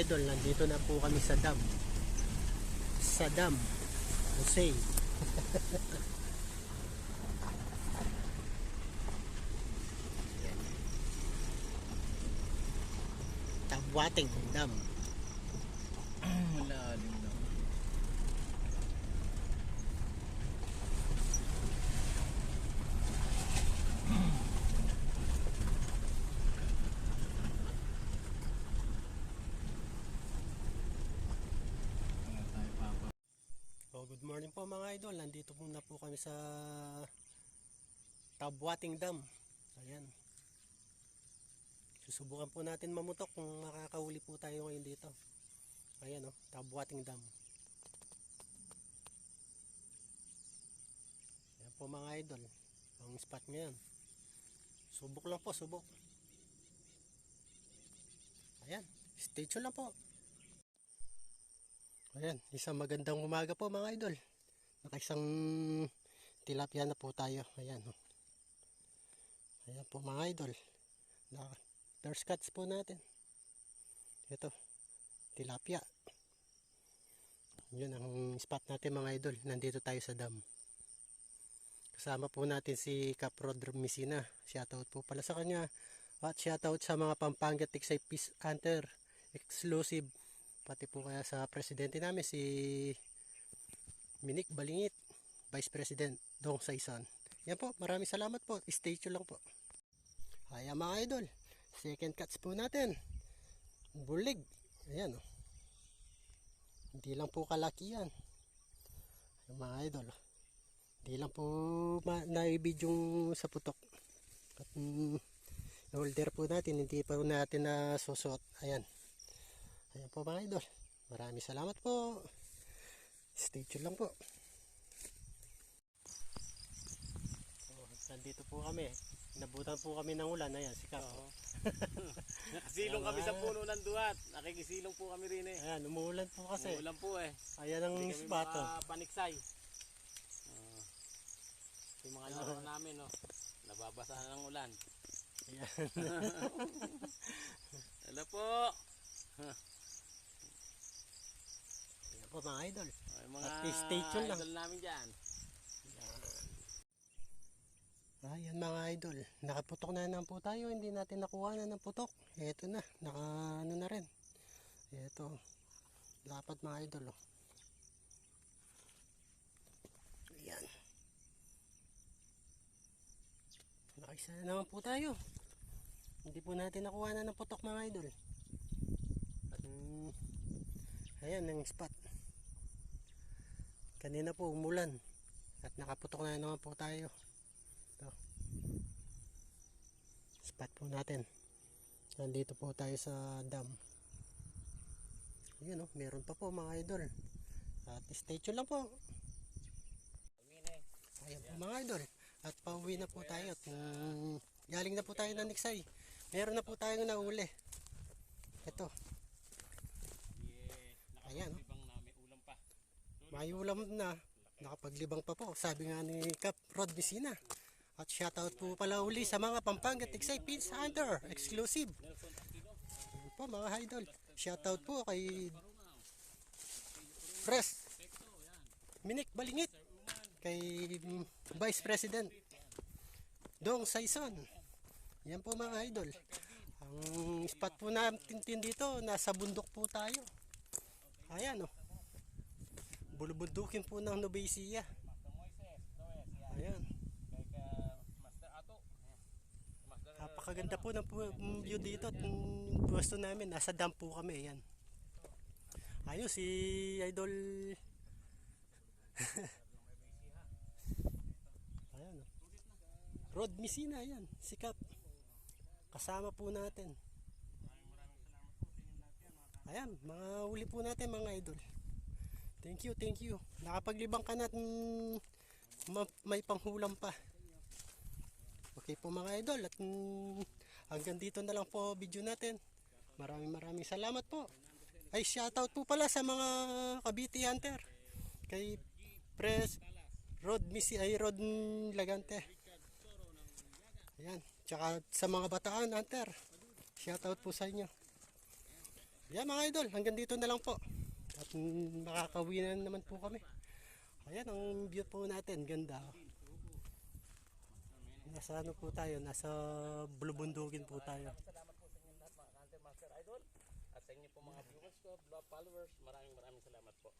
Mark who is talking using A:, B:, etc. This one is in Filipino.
A: idol, nandito na po kami sa dam. Sa dam. Jose. Tabwating dam.
B: Malalim na.
A: Good morning po mga idol. Nandito po na po kami sa Tabwating Dam. Ayan. Susubukan po natin mamutok kung makakahuli po tayo ngayon dito. Ayan o, Tabwating Dam. Ayan po mga idol. Ang spot ngayon. Subok lang po, subok. Ayan, stay tuned lang po. Ayan, isang magandang umaga po mga idol. Nakaisang tilapia na po tayo. Ayan. Ayan po mga idol. First cuts po natin. Ito, tilapia. Yun ang spot natin mga idol. Nandito tayo sa dam. Kasama po natin si Cap Rod Messina. Shoutout po pala sa kanya. At shoutout sa mga Pampanga Tiksay Fish Hunter exclusive. Pati po kaya sa presidente namin si Minik Balingit, Vice President Dong Saison. Yan po, maraming salamat po. Stay tuned lang po. Ayan mga idol, second cuts po natin. Bulig. Ayan o. Hindi lang po kalaki yan. Ayan, mga idol. Hindi lang po na-video sa putok. At holder po natin, hindi pa natin nasusuot. Ayan. Ayan po mga idol. Maraming salamat po. Stay tuned lang po. Nandito po kami. Nabutan po kami ng ulan. Ayan, sikap.
B: Nakasilong kami sa puno ng duhat. Nakikisilong po kami rin eh.
A: Ayan, umuulan po kasi.
B: Umuulan po eh.
A: Ayan ang
B: Hindi kami
A: spot.
B: makapaniksay. Yung mga laro namin no. Nababasa na ng ulan.
A: Ayan.
B: Hello po.
A: Ayan po mga idol.
B: Ay, mga
A: at stay tuned lang.
B: idol namin dyan.
A: Ayan mga idol, nakaputok na po tayo, hindi natin nakuha na ng putok. Eto na, ano na rin. Eto, dapat mga idol. Oh. Ayan. Nakaisa na naman po tayo. Hindi po natin nakuha na ng putok mga idol. At, ayan ang spot. Kanina po umulan. At nakaputok na naman po tayo. Spot po natin. Nandito po tayo sa dam. Ayan o, meron pa po mga idol. At stay tuned lang po. Ayan po mga idol. At pauwi na po tayo. At galing na po tayo ng Niksay. Meron na po tayong nahuli. Ito. Ayan o. May ulam na. Nakapaglibang pa po. Sabi nga ni Cap Rod Messina. At shoutout po pala uli sa mga Pampanga Tiksay Fish Hunter exclusive. Ayan po mga idol. Shoutout po kay Pres Minik Balingit, kay Vice President Dong Saison. Yan po mga idol. Ang spot po natin dito, nasa bundok po tayo. Ayan o. Bulubundukin po ng Nubesia. Ayan. Napakaganda po ng view dito at pwesto namin, nasa dam po kami. Ayan. Ayun si Idol. Ayan. Rod Messina, ayan, sikap. Kasama po natin. Ayan, mga huli po natin mga idol. Thank you, thank you. Nakapaglibang ka na at may panghulam pa. Okay po mga idol, at hanggang dito na lang po video natin. Maraming salamat po. Ay, shoutout po pala sa mga Cavite Hunter. Kay Pres Rod Messina, ay Rod Lagante. Ayan, tsaka sa mga Bataan Hunter. Shoutout po sa inyo. Yan mga idol, hanggang dito na lang po. At makakauwi na naman po kami. Ayan ang view po natin, ganda. Nasa ano po tayo, nasa bulubundukin po tayo.
B: Salamat po sa inyo lahat mga Hunter Master Idol. At sa inyo po mga viewers ko, followers, maraming salamat po.